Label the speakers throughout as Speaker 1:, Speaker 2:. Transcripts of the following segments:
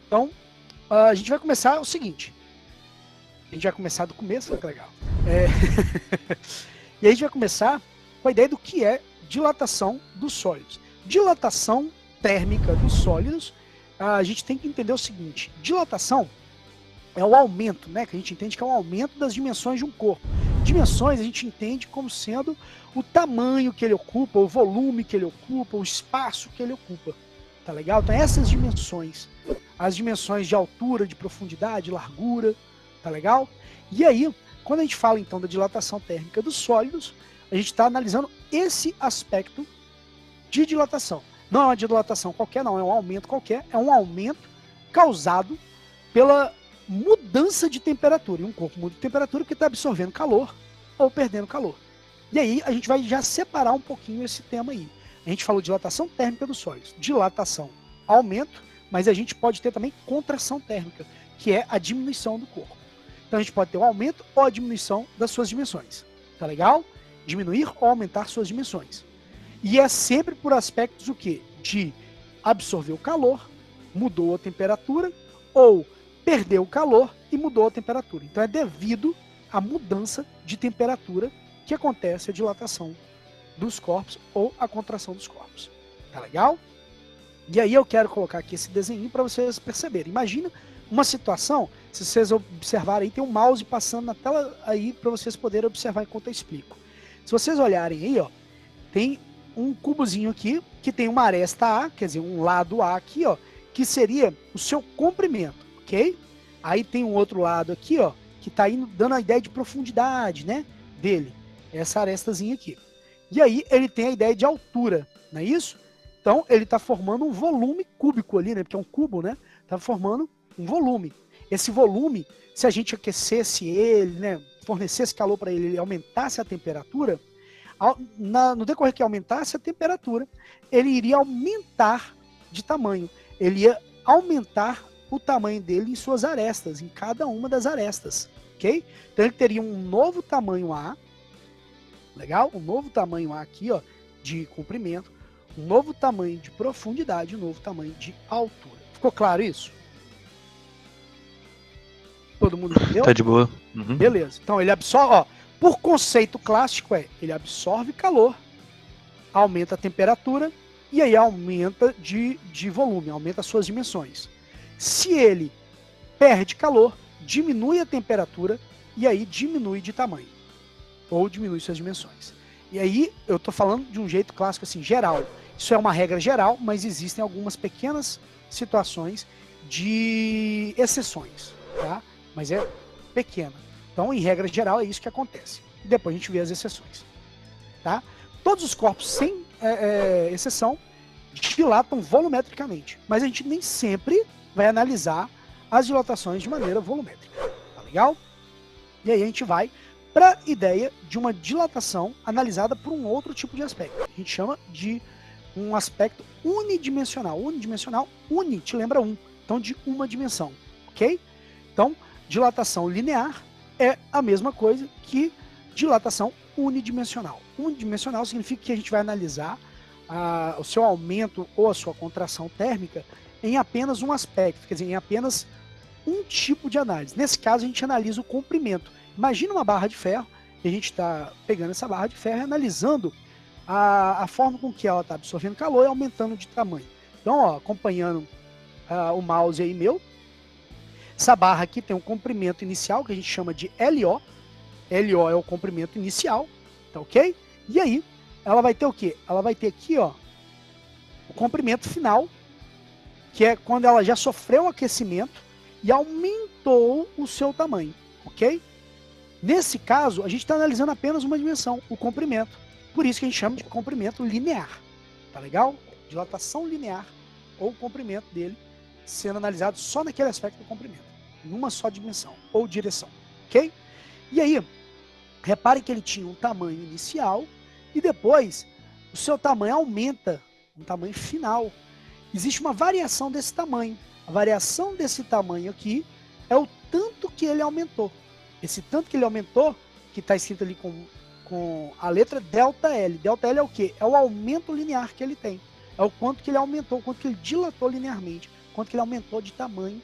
Speaker 1: Então, a gente vai começar o seguinte. A gente vai começar do começo, olha que legal. E a gente vai começar com a ideia do que é dilatação dos sólidos. Dilatação térmica dos sólidos, a gente tem que entender o seguinte. Dilatação é o aumento, né? Que a gente entende que é o aumento das dimensões de um corpo. Dimensões a gente entende como sendo o tamanho que ele ocupa, o volume que ele ocupa, o espaço que ele ocupa. Tá legal? Então essas dimensões, as dimensões de altura, de profundidade, largura, tá legal? E aí, quando a gente fala então da dilatação térmica dos sólidos, a gente está analisando esse aspecto de dilatação. Não é uma dilatação qualquer, não, é um aumento qualquer, é um aumento causado pela mudança de temperatura. E um corpo muda de temperatura porque está absorvendo calor ou perdendo calor. E aí a gente vai já separar um pouquinho esse tema aí. A gente falou de dilatação térmica dos sólidos. Dilatação, aumento, mas a gente pode ter também contração térmica, que é a diminuição do corpo. Então a gente pode ter o aumento ou a diminuição das suas dimensões. Tá legal? Diminuir ou aumentar suas dimensões. E é sempre por aspectos o quê? De absorver o calor, mudou a temperatura, ou perdeu o calor e mudou a temperatura. Então é devido à mudança de temperatura que acontece a dilatação dos corpos ou a contração dos corpos. Tá legal? E aí eu quero colocar aqui esse desenho para vocês perceberem. Imagina uma situação, se vocês observarem aí, tem um mouse passando na tela aí para vocês poderem observar enquanto eu explico. Se vocês olharem aí, ó, tem um cubozinho aqui que tem uma aresta A, quer dizer, um lado A aqui, ó, que seria o seu comprimento, ok? Aí tem um outro lado aqui, ó, que tá indo dando a ideia de profundidade, né, dele, essa arestazinha aqui. E aí ele tem a ideia de altura, não é isso? Então ele está formando um volume cúbico ali, né, porque é um cubo, né, tá formando um volume. Esse volume, se a gente aquecesse ele, né, fornecesse calor para ele, ele aumentasse a temperatura, no decorrer que aumentasse a temperatura, ele iria aumentar de tamanho. Ele ia aumentar o tamanho dele em suas arestas, em cada uma das arestas, ok? Então ele teria um novo tamanho A, legal? Um novo tamanho A aqui, ó, de comprimento, um novo tamanho de profundidade, um novo tamanho de altura. Ficou claro isso? Todo mundo entendeu?
Speaker 2: Tá de boa. Uhum.
Speaker 1: Beleza. Então ele absorve, ó, por conceito clássico ele absorve calor, aumenta a temperatura e aí aumenta de volume, aumenta as suas dimensões. Se ele perde calor, diminui a temperatura e aí diminui de tamanho ou diminui suas dimensões. E aí eu tô falando de um jeito clássico assim, geral. Isso é uma regra geral, mas existem algumas pequenas situações de exceções, tá? Mas é pequena. Então, em regra geral, é isso que acontece. E depois a gente vê as exceções. Tá? Todos os corpos, sem exceção, dilatam volumetricamente. Mas a gente nem sempre vai analisar as dilatações de maneira volumétrica. Tá legal? E aí a gente vai para a ideia de uma dilatação analisada por um outro tipo de aspecto. A gente chama de um aspecto unidimensional. Unidimensional, uni, te lembra um. Então, de uma dimensão. Ok? Então, dilatação linear é a mesma coisa que dilatação unidimensional. Unidimensional significa que a gente vai analisar o seu aumento ou a sua contração térmica em apenas um aspecto, quer dizer, em apenas um tipo de análise. Nesse caso, a gente analisa o comprimento. Imagina uma barra de ferro, e a gente está pegando essa barra de ferro e analisando a forma com que ela está absorvendo calor e aumentando de tamanho. Então, ó, acompanhando o mouse aí meu, essa barra aqui tem um comprimento inicial que a gente chama de LO. LO é o comprimento inicial, tá ok? E aí, ela vai ter o quê? Ela vai ter aqui, ó, o comprimento final, que é quando ela já sofreu aquecimento e aumentou o seu tamanho, ok? Nesse caso, a gente está analisando apenas uma dimensão, o comprimento. Por isso que a gente chama de comprimento linear, tá legal? Dilatação linear, ou o comprimento dele sendo analisado só naquele aspecto do comprimento, em uma só dimensão ou direção, ok? E aí, repare que ele tinha um tamanho inicial e depois o seu tamanho aumenta, um tamanho final. Existe uma variação desse tamanho. A variação desse tamanho aqui é o tanto que ele aumentou. Esse tanto que ele aumentou, que está escrito ali com a letra ΔL. ΔL é o quê? É o aumento linear que ele tem. É o quanto que ele aumentou, o quanto que ele dilatou linearmente, o quanto que ele aumentou de tamanho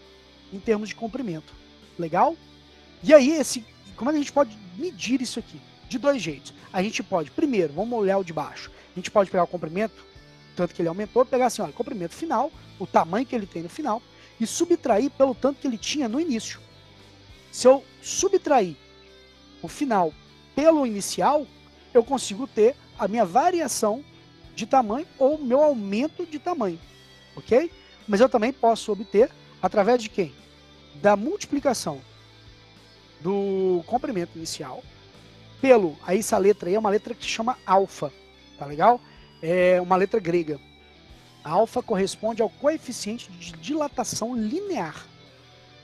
Speaker 1: em termos de comprimento. Legal? E aí, como é que a gente pode medir isso aqui? De dois jeitos. A gente pode, primeiro, vamos olhar o de baixo. A gente pode pegar o comprimento, tanto que ele aumentou, pegar assim, olha, comprimento final, o tamanho que ele tem no final, e subtrair pelo tanto que ele tinha no início. Se eu subtrair o final pelo inicial, eu consigo ter a minha variação de tamanho ou o meu aumento de tamanho, ok? Mas eu também posso obter através de quem? Da multiplicação do comprimento inicial pelo, aí essa letra aí é uma letra que se chama alfa, tá legal? É uma letra grega. A alfa corresponde ao coeficiente de dilatação linear.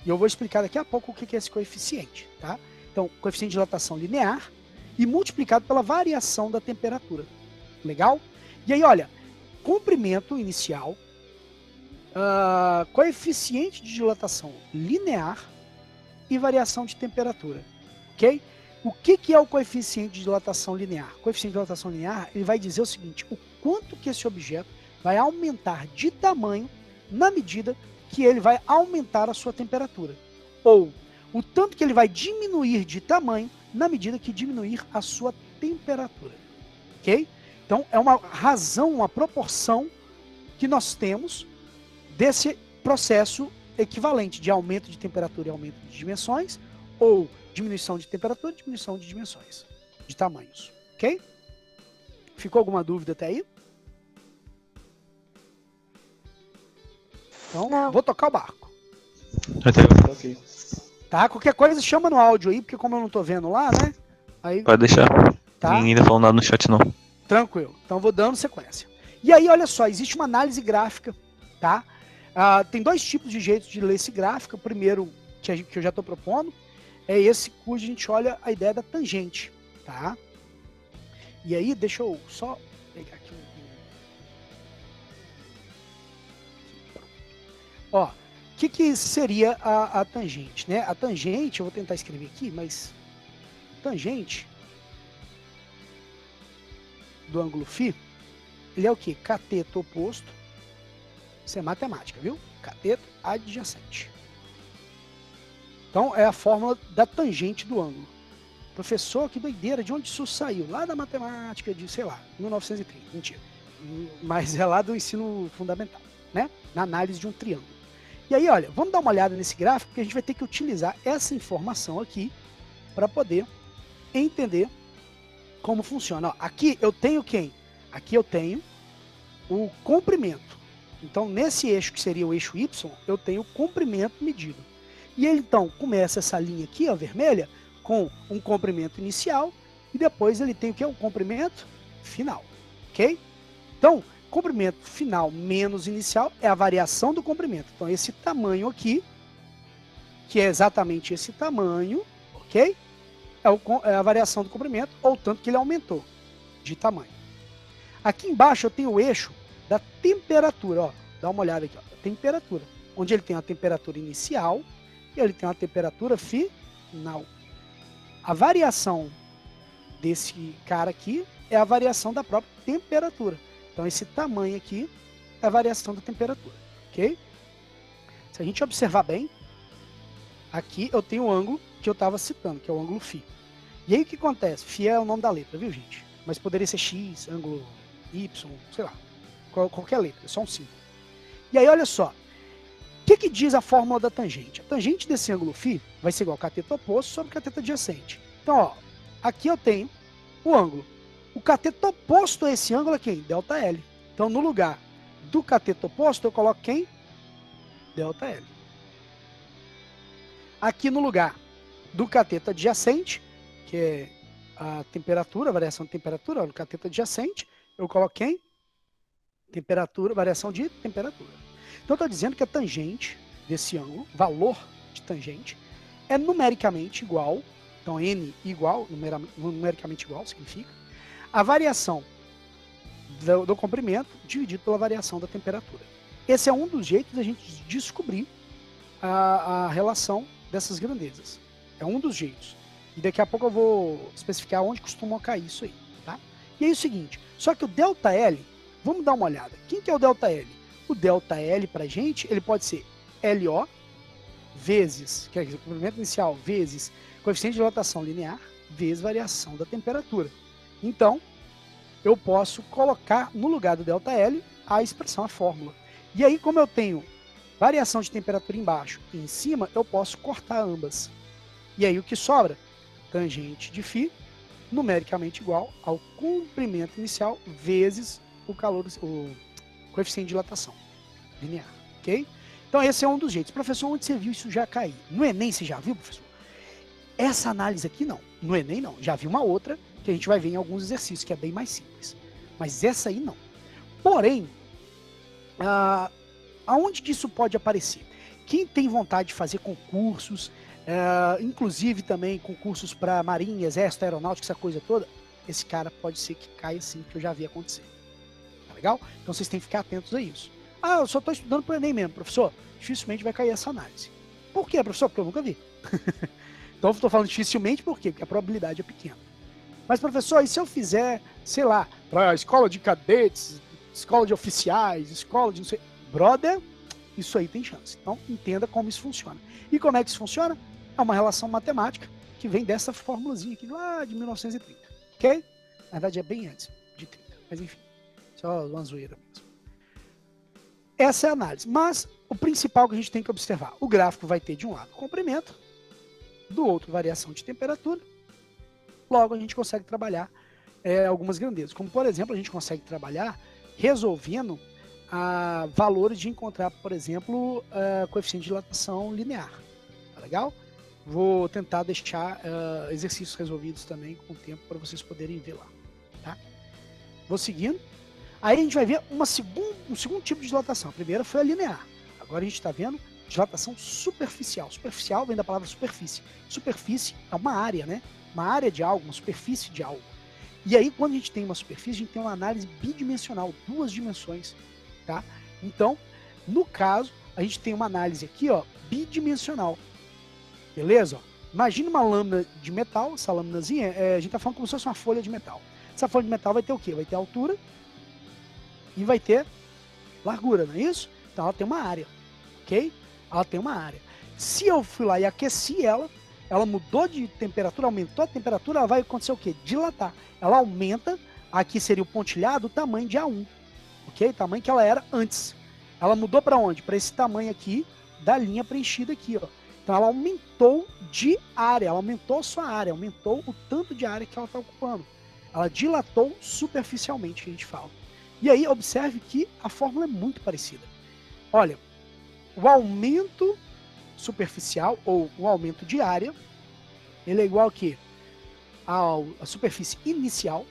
Speaker 1: E eu vou explicar daqui a pouco o que é esse coeficiente, tá? Então, coeficiente de dilatação linear e multiplicado pela variação da temperatura. Legal? E aí, olha, comprimento inicial, coeficiente de dilatação linear e variação de temperatura, ok? O que é o coeficiente de dilatação linear? O coeficiente de dilatação linear, ele vai dizer o seguinte, o quanto que esse objeto vai aumentar de tamanho na medida que ele vai aumentar a sua temperatura. Ou o tanto que ele vai diminuir de tamanho na medida que diminuir a sua temperatura, ok? Então, é uma razão, uma proporção que nós temos desse processo equivalente de aumento de temperatura e aumento de dimensões, ou diminuição de temperatura e diminuição de dimensões, de tamanhos, ok? Ficou alguma dúvida até aí? Então,
Speaker 2: Não.
Speaker 1: vou tocar o barco.
Speaker 3: Até agora tá ok.
Speaker 1: Tá? Qualquer coisa chama no áudio aí, porque como eu não tô vendo lá, né? Aí,
Speaker 3: Pode deixar.
Speaker 1: tá?
Speaker 3: Ninguém tá falando nada no chat, não.
Speaker 1: Tranquilo. Então vou dando sequência. E aí, olha só, existe uma análise gráfica, tá? Tem dois tipos de jeitos de ler esse gráfico. O primeiro, que eu já estou propondo, é esse cujo a gente olha a ideia da tangente, tá? E aí, deixa eu só pegar aqui Ó, o que seria a tangente, né? A tangente, eu vou tentar escrever aqui, mas tangente do ângulo φ, ele é o que? Cateto oposto. Isso é matemática, viu? Cateto adjacente. Então, é a fórmula da tangente do ângulo. Professor, que doideira, de onde isso saiu? Lá da matemática de, sei lá, 1930, mentira. Mas é lá do ensino fundamental, né? Na análise de um triângulo. E aí, olha, vamos dar uma olhada nesse gráfico, porque a gente vai ter que utilizar essa informação aqui para poder entender como funciona. Ó, aqui eu tenho quem? Aqui eu tenho o comprimento. Então, nesse eixo que seria o eixo Y, eu tenho o comprimento medido. E ele, então, começa essa linha aqui, ó, vermelha, com um comprimento inicial, e depois ele tem o que? Um comprimento final, ok? Então, comprimento final menos inicial é a variação do comprimento. Então, esse tamanho aqui, que é exatamente esse tamanho, ok? É a variação do comprimento, ou tanto que ele aumentou de tamanho. Aqui embaixo eu tenho o eixo da temperatura, ó. Dá uma olhada aqui, ó. Temperatura, onde ele tem a temperatura inicial e ele tem uma temperatura final. A variação desse cara aqui é a variação da própria temperatura. Então esse tamanho aqui é a variação da temperatura, ok? Se a gente observar bem, aqui eu tenho o ângulo que eu estava citando, que é o ângulo φ. E aí o que acontece? Φ é o nome da letra, viu, gente? Mas poderia ser X, ângulo Y, sei lá, qualquer letra, é só um símbolo. E aí, olha só, o que diz a fórmula da tangente? A tangente desse ângulo φ vai ser igual a cateto oposto sobre cateto adjacente. Então, ó, aqui eu tenho o ângulo. O cateto oposto a esse ângulo é quem? ΔL. Então, no lugar do cateto oposto, eu coloco quem? ΔL. Aqui no lugar do cateto adjacente, que é a temperatura, a variação de temperatura, ó, no cateto adjacente, eu coloco quem? Temperatura, variação de temperatura. Então, estou dizendo que a tangente desse ângulo, valor de tangente, é numericamente igual, então n igual, numericamente igual, significa, a variação do comprimento dividido pela variação da temperatura. Esse é um dos jeitos da gente descobrir a relação dessas grandezas. É um dos jeitos. E daqui a pouco eu vou especificar onde costuma cair isso aí, tá? E aí é o seguinte, só que o ΔL, vamos dar uma olhada. Quem que é o ΔL? O ΔL pra gente, ele pode ser LO vezes, quer dizer, o comprimento inicial vezes coeficiente de dilatação linear vezes variação da temperatura. Então, eu posso colocar no lugar do ΔL a expressão, a fórmula. E aí, como eu tenho variação de temperatura embaixo e em cima, eu posso cortar ambas. E aí o que sobra? Tangente de φ, numericamente igual ao comprimento inicial vezes o calor, o coeficiente de dilatação linear, ok? Então esse é um dos jeitos. Professor, onde você viu isso já cair? No Enem você já viu, professor? Essa análise aqui não. No Enem não. Já vi uma outra que a gente vai ver em alguns exercícios, que é bem mais simples. Mas essa aí não. Porém, aonde que isso pode aparecer? Quem tem vontade de fazer concursos, inclusive também concursos para marinha, exército, aeronáutica, essa coisa toda, esse cara pode ser que caia sim, que eu já vi acontecer. Tá legal? Então vocês têm que ficar atentos a isso. Ah, eu só estou estudando para o Enem mesmo, professor. Dificilmente vai cair essa análise. Por quê, professor? Porque eu nunca vi. Então eu estou falando dificilmente por quê? Porque a probabilidade é pequena. Mas, professor, e se eu fizer, sei lá, para escola de cadetes, escola de oficiais, escola de não sei... Brother, isso aí tem chance. Então, entenda como isso funciona. E como é que isso funciona? É uma relação matemática que vem dessa formulazinha aqui lá de 1930. Ok? Na verdade, é bem antes de 30. Mas, enfim, só uma zoeira mesmo. Essa é a análise. Mas o principal que a gente tem que observar, o gráfico vai ter de um lado comprimento, do outro variação de temperatura. Logo, a gente consegue trabalhar algumas grandezas. Como, por exemplo, a gente consegue trabalhar resolvendo valores de encontrar, por exemplo, coeficiente de dilatação linear. Tá legal? Vou tentar deixar exercícios resolvidos também com o tempo para vocês poderem ver lá. Tá? Vou seguindo. Aí a gente vai ver um segundo tipo de dilatação. A primeira foi a linear. Agora a gente está vendo dilatação superficial. Superficial vem da palavra superfície. Superfície é uma área, né? Uma área de algo, uma superfície de algo. E aí, quando a gente tem uma superfície, a gente tem uma análise bidimensional, 2 dimensões. Tá? Então, no caso, a gente tem uma análise aqui, ó, bidimensional. Beleza? Ó, imagina uma lâmina de metal, essa lâminazinha, a gente está falando como se fosse uma folha de metal. Essa folha de metal vai ter o quê? Vai ter altura e vai ter largura, não é isso? Então ela tem uma área, ok? Ela tem uma área. Se eu fui lá e aqueci ela mudou de temperatura, aumentou a temperatura, ela vai acontecer o quê? Dilatar. Ela aumenta, aqui seria o pontilhado, o tamanho de A1, ok? O tamanho que ela era antes. Ela mudou para onde? Para esse tamanho aqui da linha preenchida aqui, ó. Então ela aumentou de área, ela aumentou a sua área, aumentou o tanto de área que ela está ocupando. Ela dilatou superficialmente, que a gente fala. E aí, observe que a fórmula é muito parecida. Olha, o aumento superficial, ou o aumento de área, ele é igual a quê? A superfície inicial,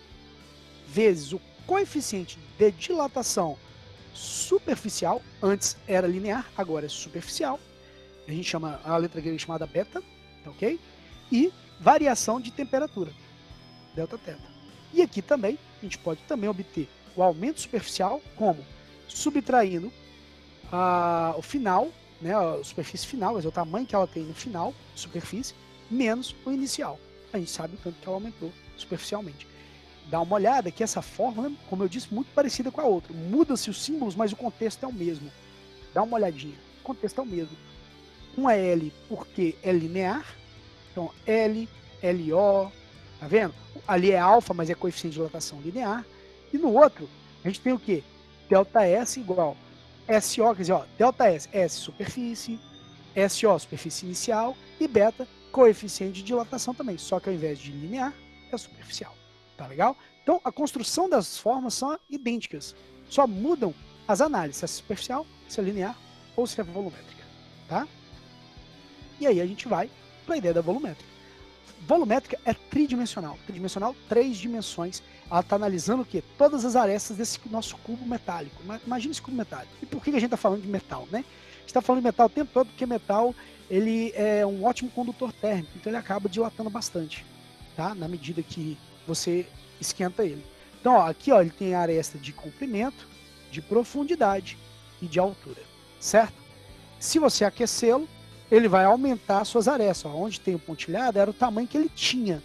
Speaker 1: vezes o coeficiente de dilatação superficial, antes era linear, agora é superficial, a gente chama, a letra grega chamada beta, ok? E variação de temperatura, delta teta. E aqui também, a gente pode também obter o aumento superficial, como? Subtraindo o final, né, a superfície final, quer dizer, o tamanho que ela tem no final, superfície, menos o inicial. A gente sabe o tanto que ela aumentou superficialmente. Dá uma olhada que essa fórmula, como eu disse, muito parecida com a outra. Muda-se os símbolos, mas o contexto é o mesmo. Dá uma olhadinha. O contexto é o mesmo. Um é L porque é linear. Então, L, LO, tá vendo? Ali é alfa, mas é coeficiente de dilatação linear. E no outro, a gente tem o quê? ΔS igual SO, quer dizer, ó, ΔS, S superfície, SO superfície inicial e beta coeficiente de dilatação também, só que ao invés de linear, é superficial. Tá legal? Então, a construção das formas são idênticas, só mudam as análises, se é superficial, se é linear ou se é volumétrica. Tá? E aí a gente vai para a ideia da volumétrica. Volumétrica é tridimensional. Tridimensional, 3 dimensões. Ela está analisando o quê? Todas as arestas desse nosso cubo metálico. Imagina esse cubo metálico. E por que a gente está falando de metal, né? A gente está falando de metal o tempo todo porque metal ele é um ótimo condutor térmico, então ele acaba dilatando bastante, tá? Na medida que você esquenta ele. Então, ó, aqui ó, ele tem a aresta de comprimento, de profundidade e de altura, certo? Se você aquecê-lo, ele vai aumentar suas arestas. Onde tem o pontilhado era o tamanho que ele tinha.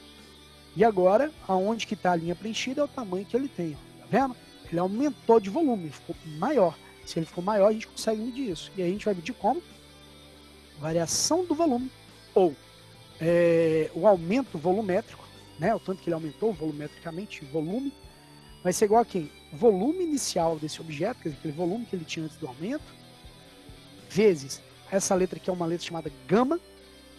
Speaker 1: E agora, aonde que está a linha preenchida é o tamanho que ele tem. Tá vendo? Ele aumentou de volume, ficou maior. Se ele for maior, a gente consegue medir isso. E aí a gente vai medir como? Variação do volume. Ou o aumento volumétrico, né? O tanto que ele aumentou volumetricamente, volume, vai ser igual a quem? O volume inicial desse objeto, quer dizer, aquele volume que ele tinha antes do aumento, vezes essa letra aqui é uma letra chamada gama,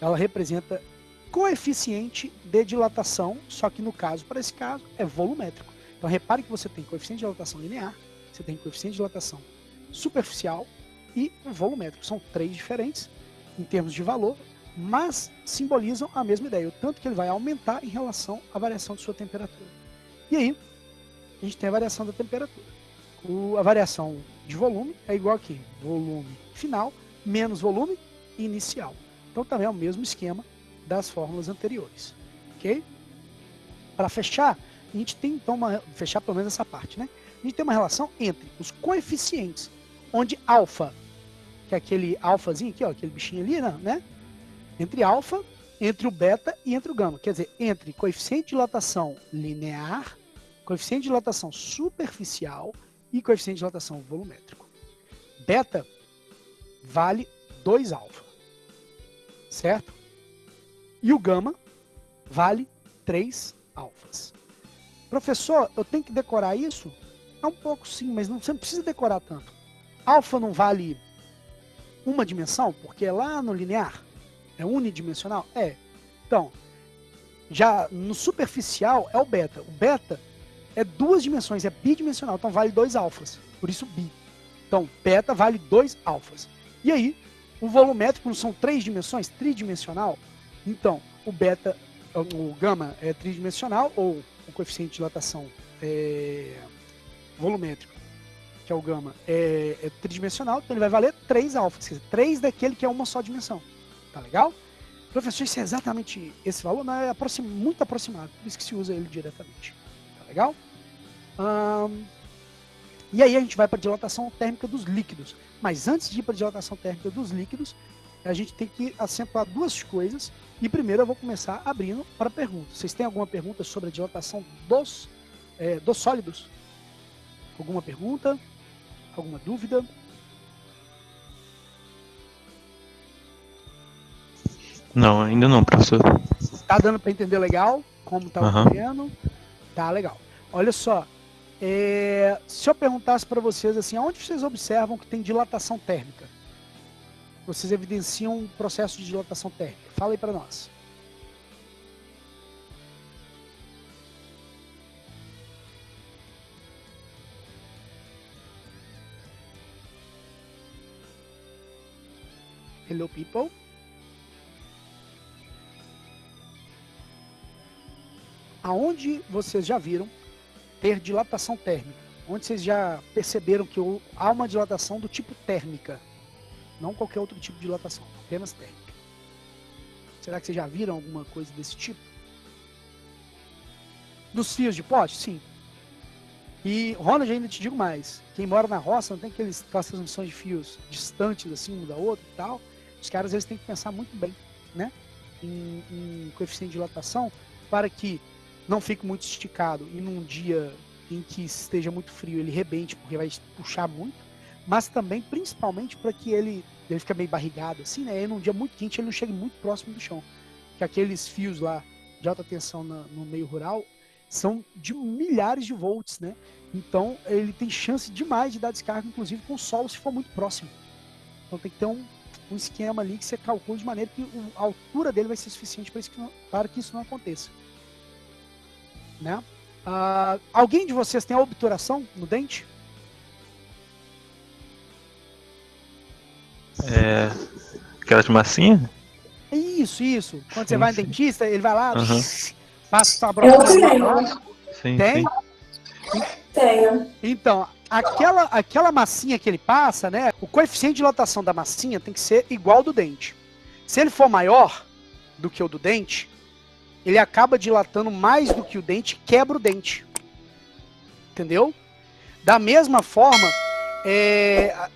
Speaker 1: ela representa coeficiente de dilatação, só que no caso, para esse caso, é volumétrico. Então repare que você tem coeficiente de dilatação linear, você tem coeficiente de dilatação superficial e volumétrico. São 3 diferentes em termos de valor, mas simbolizam a mesma ideia, o tanto que ele vai aumentar em relação à variação de sua temperatura. E aí, a gente tem a variação da temperatura. A variação de volume é igual aqui, volume final menos volume inicial. Então também é o mesmo esquema das fórmulas anteriores, ok? Para fechar, a gente tem então fechar pelo menos essa parte, né? A gente tem uma relação entre os coeficientes, onde alfa, que é aquele alfazinho aqui, ó, aquele bichinho ali, né? Entre alfa, entre o beta e entre o gama. Quer dizer, entre coeficiente de dilatação linear, coeficiente de dilatação superficial e coeficiente de dilatação volumétrico. Beta vale 2 alfa, certo? E o gama vale 3 alfas. Professor, eu tenho que decorar isso? É um pouco sim, mas você não precisa decorar tanto. Alfa não vale uma dimensão, porque é lá no linear. É unidimensional? É. Então, já no superficial é o beta. O beta é 2 dimensões, é bidimensional, então vale 2 alfas. Por isso bi. Então, beta vale 2 alfas. E aí, o volumétrico não são 3 dimensões, tridimensional? Então, o beta, o gama é tridimensional, ou o coeficiente de dilatação volumétrico, que é o gama, é tridimensional, então ele vai valer 3 alfas, quer dizer, 3 daquele que é uma só dimensão. Tá legal? Professor, isso é exatamente esse valor? Não, é muito aproximado, por isso que se usa ele diretamente. Tá legal? E aí a gente vai para a dilatação térmica dos líquidos. Mas antes de ir para a dilatação térmica dos líquidos, a gente tem que acentuar 2 coisas. E primeiro eu vou começar abrindo para perguntas. Vocês têm alguma pergunta sobre a dilatação dos sólidos? Alguma pergunta? Alguma dúvida?
Speaker 3: Não, ainda não, professor.
Speaker 1: Tá dando para entender legal como tá ocorrendo? Tá legal. Olha só, se eu perguntasse para vocês assim, aonde vocês observam que tem dilatação térmica? Vocês evidenciam um processo de dilatação térmica. Fala aí para nós. Hello, people. Aonde vocês já viram ter dilatação térmica? Onde vocês já perceberam que há uma dilatação do tipo térmica? Não qualquer outro tipo de dilatação, apenas térmica. Será que vocês já viram alguma coisa desse tipo? Nos fios de pote? Sim. E, Ronald, ainda te digo mais. Quem mora na roça não tem aquelas transmissões de fios distantes, assim, um da outra e tal. Os caras, eles têm que pensar muito bem, né? Em coeficiente de dilatação, para que não fique muito esticado e num dia em que esteja muito frio ele rebente, porque vai puxar muito, mas também, principalmente, para que ele fica meio barrigado, assim, né? E num dia muito quente ele não chegue muito próximo do chão. Que aqueles fios lá de alta tensão no meio rural são de milhares de volts, né? Então ele tem chance demais de dar descarga, inclusive com o solo, se for muito próximo. Então tem que ter um esquema ali que você calcula de maneira que a altura dele vai ser suficiente para que isso não aconteça. Né? Alguém de vocês tem a obturação no dente?
Speaker 3: Aquela de massinha?
Speaker 1: Isso. Quando você
Speaker 3: Sim,
Speaker 1: vai no
Speaker 3: sim.
Speaker 1: dentista, ele vai lá, passa a
Speaker 2: Eu
Speaker 1: broca.
Speaker 2: tenho.
Speaker 3: Sim,
Speaker 1: Tem?
Speaker 3: sim.
Speaker 2: Tenho.
Speaker 1: Então, aquela massinha que ele passa, né? O coeficiente de dilatação da massinha tem que ser igual ao do dente. Se ele for maior do que o do dente, ele acaba dilatando mais do que o dente, quebra o dente. Entendeu? Da mesma forma,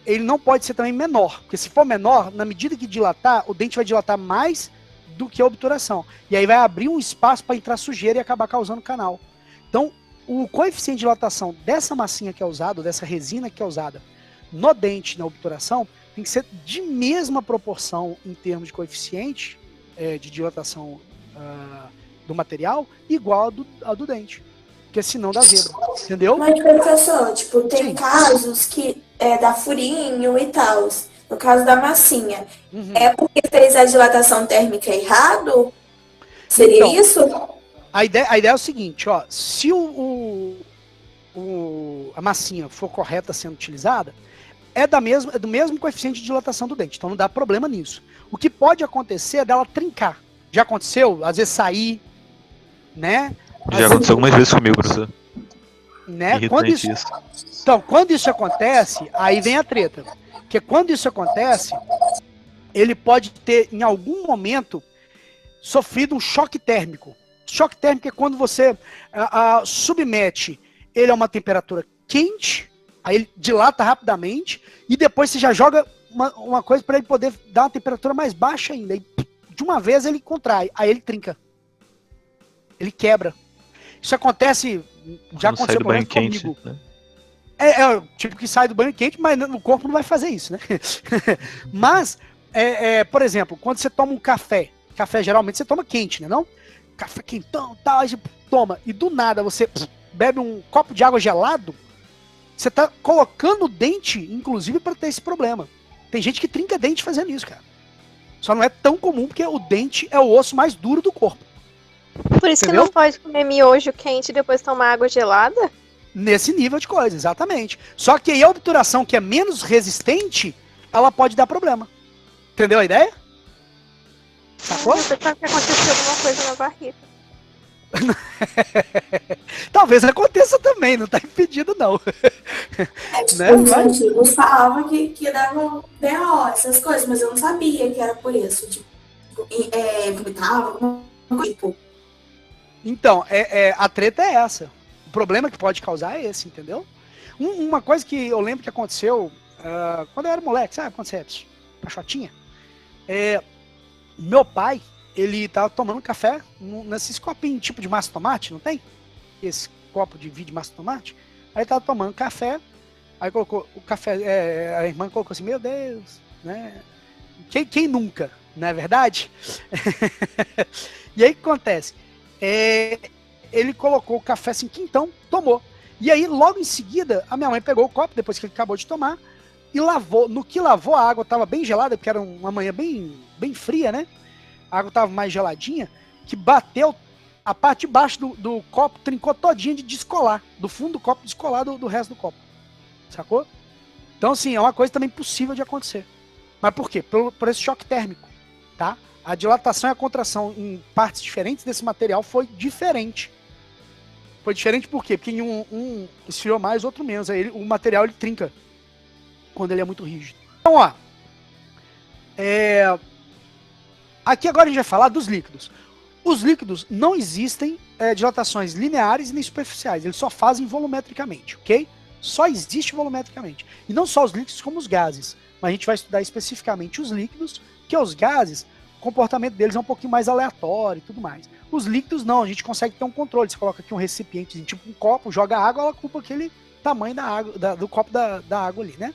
Speaker 1: ele não pode ser também menor, porque se for menor, na medida que dilatar, o dente vai dilatar mais do que a obturação. E aí vai abrir um espaço para entrar sujeira e acabar causando canal. Então, o coeficiente de dilatação dessa massinha que é usada, dessa resina que é usada no dente, na obturação, tem que ser de mesma proporção em termos de coeficiente de dilatação do material, igual ao do dente. Porque senão dá zebra, entendeu?
Speaker 2: Mas, professor, tipo, tem
Speaker 1: Sim.
Speaker 2: casos que dá furinho e tal. No caso da massinha,
Speaker 1: Uhum.
Speaker 2: é porque fez a dilatação térmica errado? Seria
Speaker 1: Então,
Speaker 2: isso?
Speaker 1: A ideia é o seguinte, ó, se a massinha for correta sendo utilizada, é do mesmo coeficiente de dilatação do dente, então não dá problema nisso. O que pode acontecer é dela trincar. Já aconteceu? Às vezes sair, né?
Speaker 3: Já aconteceu algumas vezes comigo, professor.
Speaker 1: Né?
Speaker 3: Irritante isso.
Speaker 1: Então, quando isso acontece, aí vem a treta. Porque quando isso acontece, ele pode ter, em algum momento, sofrido um choque térmico. Choque térmico é quando você submete ele a uma temperatura quente, aí ele dilata rapidamente, e depois você já joga uma coisa para ele poder dar uma temperatura mais baixa ainda. E de uma vez ele contrai, aí ele trinca. Ele quebra. Isso acontece, já
Speaker 3: Quando
Speaker 1: aconteceu
Speaker 3: sai do banho
Speaker 1: comigo.
Speaker 3: quente, né?
Speaker 1: Tipo que sai do banho quente, mas o corpo não vai fazer isso, né? Mas, por exemplo, quando você toma um café geralmente você toma quente, né? Não? Café quentão, tal, aí você toma, e do nada você bebe um copo de água gelado, você tá colocando o dente, inclusive, para ter esse problema. Tem gente que trinca dente fazendo isso, cara. Só não é tão comum, porque o dente é o osso mais duro do corpo.
Speaker 4: Por isso
Speaker 1: Entendeu?
Speaker 4: que não pode comer miojo quente e depois tomar água gelada?
Speaker 1: Nesse nível de coisa, exatamente. Só que aí a obturação que é menos resistente, ela pode dar problema. Entendeu a ideia? Sacou?
Speaker 4: Você sabe que aconteceu alguma coisa na barriga.
Speaker 1: Talvez aconteça também, não tá impedido não. Né?
Speaker 2: Os antigos falavam que dava BO, essas coisas, mas eu não sabia que era por isso. Tipo, vomitava, tipo.
Speaker 1: Então, a treta é essa. O problema que pode causar é esse, entendeu? Uma coisa que eu lembro que aconteceu quando eu era moleque, sabe? Quando você é pachotinha. Meu pai, ele tava tomando café nesses copinhos tipo de massa de tomate, não tem? Esse copo de vidro de massa de tomate. Aí ele tava tomando café, aí colocou o café, a irmã colocou assim, meu Deus, né? Quem nunca, não é verdade? E aí o que acontece? Ele colocou o café assim, quintão, tomou. E aí, logo em seguida, a minha mãe pegou o copo, depois que ele acabou de tomar, e lavou. No que lavou, a água estava bem gelada, porque era uma manhã bem, bem fria, né? A água estava mais geladinha, que bateu a parte de baixo do copo, trincou todinha de descolar. Do fundo do copo, descolar do resto do copo. Sacou? Então, assim, é uma coisa também possível de acontecer. Mas por quê? Por esse choque térmico, tá? A dilatação e a contração em partes diferentes desse material foi diferente. Foi diferente por quê? Porque um esfriou mais, outro menos. Aí o material ele trinca quando ele é muito rígido. Então, ó. Aqui agora a gente vai falar dos líquidos. Os líquidos não existem dilatações lineares nem superficiais. Eles só fazem volumetricamente, ok? Só existe volumetricamente. E não só os líquidos, como os gases. Mas a gente vai estudar especificamente os líquidos, que os gases, o comportamento deles é um pouquinho mais aleatório e tudo mais. Os líquidos não, a gente consegue ter um controle. Você coloca aqui um recipiente, tipo um copo, joga água, ela ocupa aquele tamanho da água, do copo da água ali, né?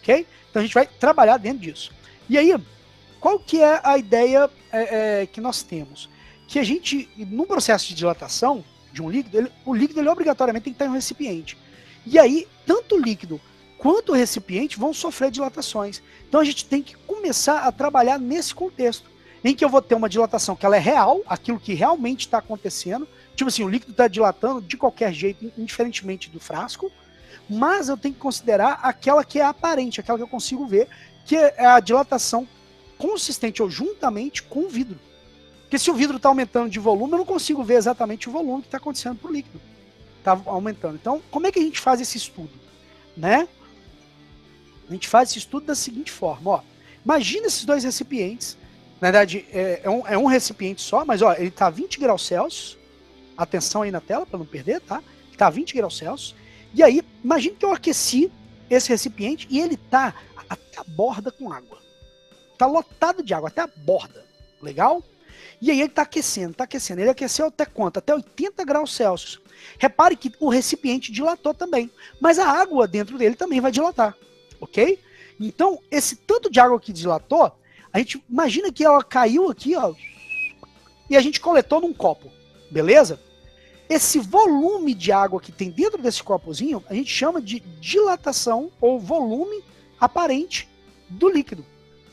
Speaker 1: Ok? Então a gente vai trabalhar dentro disso. E aí, qual que é a ideia que nós temos? Que a gente, num processo de dilatação de um líquido, o líquido ele obrigatoriamente tem que estar em um recipiente. E aí, tanto o líquido quanto o recipiente vão sofrer dilatações. Então a gente tem que começar a trabalhar nesse contexto, em que eu vou ter uma dilatação que ela é real, aquilo que realmente está acontecendo. Tipo assim, o líquido está dilatando de qualquer jeito, indiferentemente do frasco, mas eu tenho que considerar aquela que é aparente, aquela que eu consigo ver, que é a dilatação consistente ou juntamente com o vidro. Porque se o vidro está aumentando de volume, eu não consigo ver exatamente o volume que está acontecendo para o líquido. Está aumentando. Então, como é que a gente faz esse estudo? Né? A gente faz esse estudo da seguinte forma. Ó, imagina esses dois recipientes. Na verdade, é um recipiente só, mas ó, ele está a 20 graus Celsius. Atenção aí na tela para não perder, tá? Ele está a 20 graus Celsius. E aí, imagina que eu aqueci esse recipiente e ele tá até a borda com água. Tá lotado de água, até a borda. Legal? E aí ele tá aquecendo. Ele aqueceu até quanto? Até 80 graus Celsius. Repare que o recipiente dilatou também. Mas a água dentro dele também vai dilatar. Ok? Então, esse tanto de água que dilatou, a gente imagina que ela caiu aqui, ó, e a gente coletou num copo. Beleza? Esse volume de água que tem dentro desse copozinho, a gente chama de dilatação ou volume aparente do líquido.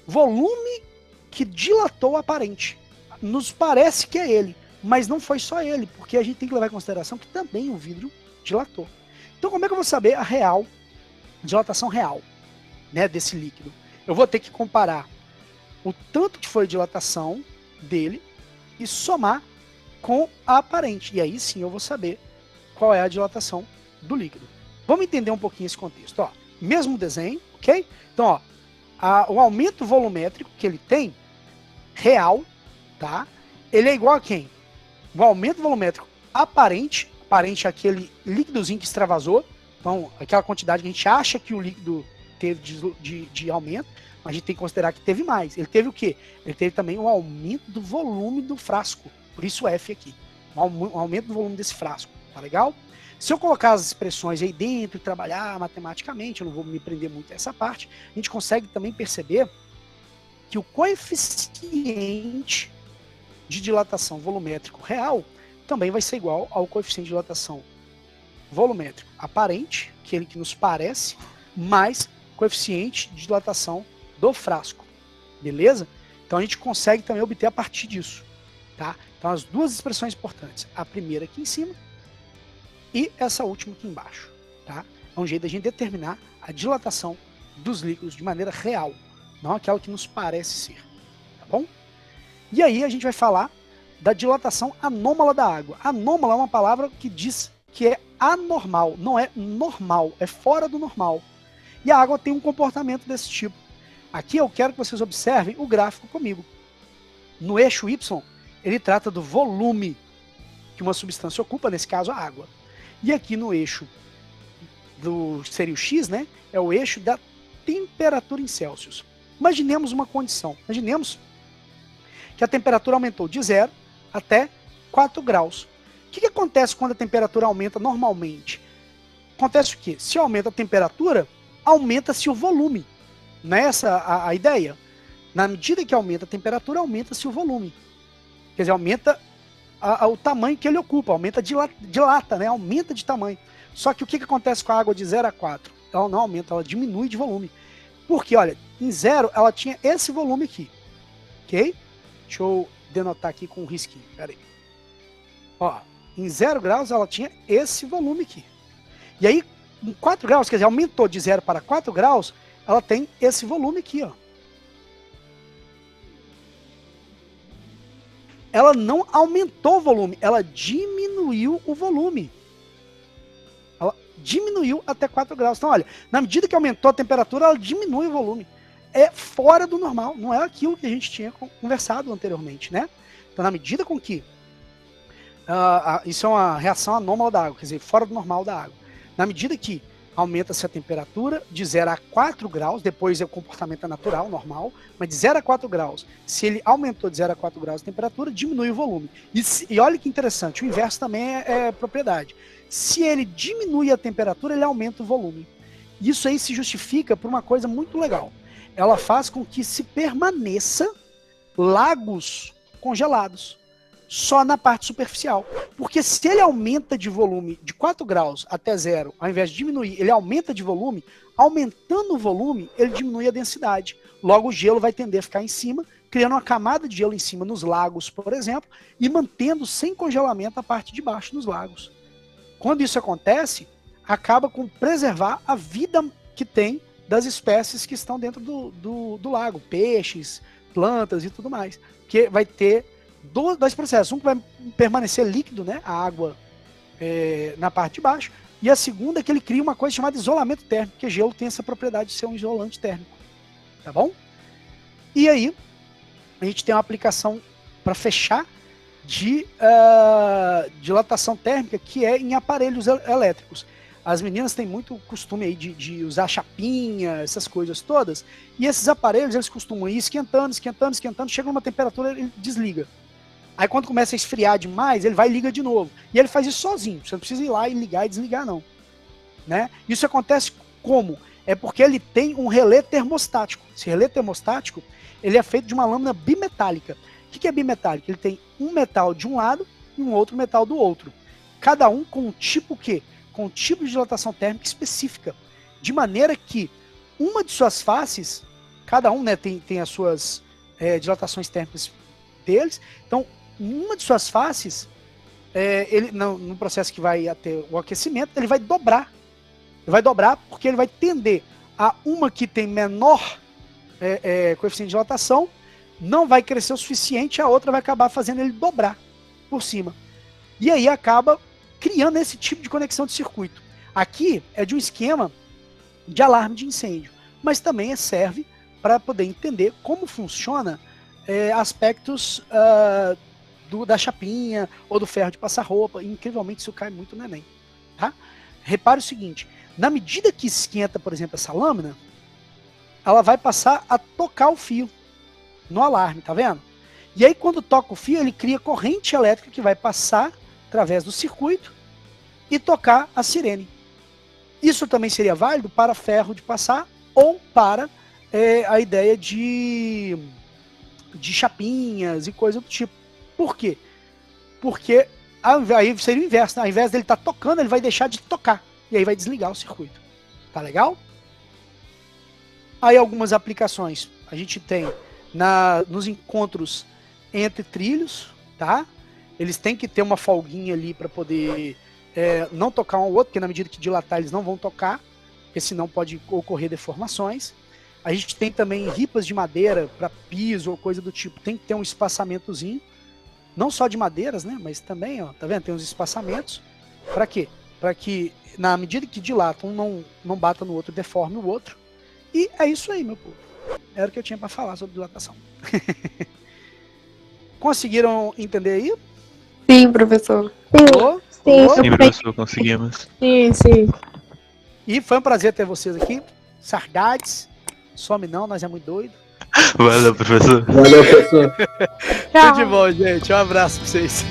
Speaker 1: Volume que dilatou aparente. Nos parece que é ele, mas não foi só ele, porque a gente tem que levar em consideração que também o vidro dilatou. Então como é que eu vou saber a dilatação real, né, desse líquido? Eu vou ter que comparar o tanto que foi a dilatação dele e somar com a aparente. E aí sim eu vou saber qual é a dilatação do líquido. Vamos entender um pouquinho esse contexto. Ó, mesmo desenho, ok? Então, ó, o aumento volumétrico que ele tem, real, tá? Ele é igual a quem? O aumento volumétrico aparente é aquele líquidozinho que extravasou, então aquela quantidade que a gente acha que o líquido teve de aumento, mas a gente tem que considerar que teve mais. Ele teve o quê? Ele teve também o aumento do volume do frasco, por isso o F aqui, o aumento do volume desse frasco, tá legal? Se eu colocar as expressões aí dentro e trabalhar matematicamente, eu não vou me prender muito a essa parte, a gente consegue também perceber que o coeficiente de dilatação volumétrico real também vai ser igual ao coeficiente de dilatação volumétrico aparente, aquele que nos parece, mais coeficiente de dilatação do frasco. Beleza? Então a gente consegue também obter a partir disso. Tá? Então as duas expressões importantes. A primeira aqui em cima e essa última aqui embaixo. Tá? É um jeito da gente determinar a dilatação dos líquidos de maneira real, não aquela que nos parece ser. Tá bom? E aí a gente vai falar da dilatação anômala da água. Anômala é uma palavra que diz que é anormal, não é normal, é fora do normal. E a água tem um comportamento desse tipo. Aqui eu quero que vocês observem o gráfico comigo. No eixo Y, ele trata do volume que uma substância ocupa, nesse caso a água. E aqui no eixo seria o X, né? É o eixo da temperatura em Celsius. Imaginemos uma condição. Imaginemos que a temperatura aumentou de 0 até 4 graus. O que acontece quando a temperatura aumenta normalmente? Acontece o quê? Se aumenta a temperatura, aumenta-se o volume. Não é essa a ideia? Na medida que aumenta a temperatura, aumenta-se o volume. Quer dizer, aumenta o tamanho que ele ocupa, aumenta, dilata, né? Aumenta de tamanho. Só que o que acontece com a água de 0 a 4? Ela não aumenta, ela diminui de volume. Porque, olha, em 0 ela tinha esse volume aqui. Ok? Deixa eu denotar aqui com um risquinho, peraí. Ó, em 0 graus ela tinha esse volume aqui. E aí, em 4 graus, quer dizer, aumentou de 0 para 4 graus, ela tem esse volume aqui, ó. Ela não aumentou o volume, ela diminuiu o volume. Ela diminuiu até 4 graus. Então, olha, na medida que aumentou a temperatura, ela diminui o volume. É fora do normal, não é aquilo que a gente tinha conversado anteriormente, né? Então, na medida com que isso é uma reação anômala da água, quer dizer, fora do normal da água. Na medida que aumenta-se a temperatura de 0 a 4 graus, depois o comportamento é natural, normal, mas de 0 a 4 graus, se ele aumentou de 0 a 4 graus a temperatura, diminui o volume. E olha que interessante, o inverso também é propriedade. Se ele diminui a temperatura, ele aumenta o volume. Isso aí se justifica por uma coisa muito legal. Ela faz com que se permaneça lagos congelados, só na parte superficial. Porque se ele aumenta de volume de 4 graus até 0, ao invés de diminuir, ele aumenta de volume, aumentando o volume, ele diminui a densidade. Logo o gelo vai tender a ficar em cima, criando uma camada de gelo em cima nos lagos, por exemplo, e mantendo sem congelamento a parte de baixo dos lagos. Quando isso acontece, acaba com preservar a vida que tem das espécies que estão dentro do lago, peixes, plantas e tudo mais. Porque vai ter dois processos. Um que vai permanecer líquido, né, a água na parte de baixo, e a segunda é que ele cria uma coisa chamada isolamento térmico, porque gelo tem essa propriedade de ser um isolante térmico. Tá bom? E aí, a gente tem uma aplicação para fechar de dilatação térmica, que é em aparelhos elétricos. as meninas têm muito costume aí de usar chapinha, essas coisas todas, e esses aparelhos, eles costumam ir esquentando, chega numa temperatura, ele desliga. Aí quando começa a esfriar demais, ele vai e liga de novo. E ele faz isso sozinho, você não precisa ir lá e ligar e desligar não. Né? Isso acontece como? É porque ele tem um relé termostático. Esse relé termostático, ele é feito de uma lâmina bimetálica. O que é bimetálico? Ele tem um metal de um lado e um outro metal do outro. Cada um com um tipo quê? Com um tipo de dilatação térmica específica. De maneira que uma de suas faces, cada um, né, tem as suas dilatações térmicas deles. Então, uma de suas faces, ele, no processo que vai até o aquecimento, ele vai dobrar. Ele vai dobrar porque ele vai tender a uma que tem menor coeficiente de dilatação, não vai crescer o suficiente, a outra vai acabar fazendo ele dobrar por cima. E aí acaba criando esse tipo de conexão de circuito. Aqui é de um esquema de alarme de incêndio, mas também serve para poder entender como funciona aspectos da chapinha ou do ferro de passar roupa. E, incrivelmente isso cai muito no Enem. Tá? Repare o seguinte, na medida que esquenta, por exemplo, essa lâmina, ela vai passar a tocar o fio no alarme, tá vendo? E aí quando toca o fio, ele cria corrente elétrica que vai passar através do circuito e tocar a sirene. Isso também seria válido para ferro de passar ou para a ideia de chapinhas e coisa do tipo. Por quê? Porque aí seria o inverso, né? Ao invés dele estar tocando, ele vai deixar de tocar. E aí vai desligar o circuito. Tá legal? Aí algumas aplicações. A gente tem nos encontros entre trilhos, tá? Eles têm que ter uma folguinha ali para poder não tocar um ao outro, porque na medida que dilatar eles não vão tocar, porque senão pode ocorrer deformações. A gente tem também ripas de madeira para piso ou coisa do tipo. Tem que ter um espaçamentozinho, não só de madeiras, né? Mas também, ó, tá vendo? Tem uns espaçamentos. Para quê? Para que na medida que dilata, um não bata no outro, deforme o outro. E é isso aí, meu povo. Era o que eu tinha para falar sobre dilatação. Conseguiram entender aí?
Speaker 5: Sim, professor.
Speaker 1: Alô?
Speaker 4: Sim.
Speaker 1: Alô?
Speaker 3: Sim, professor, conseguimos.
Speaker 5: Sim.
Speaker 1: E foi um prazer ter vocês aqui. Saudades. Some não, nós é muito doido.
Speaker 3: Valeu, professor.
Speaker 6: Valeu, professor.
Speaker 1: Tudo de bom, gente. Um abraço pra vocês.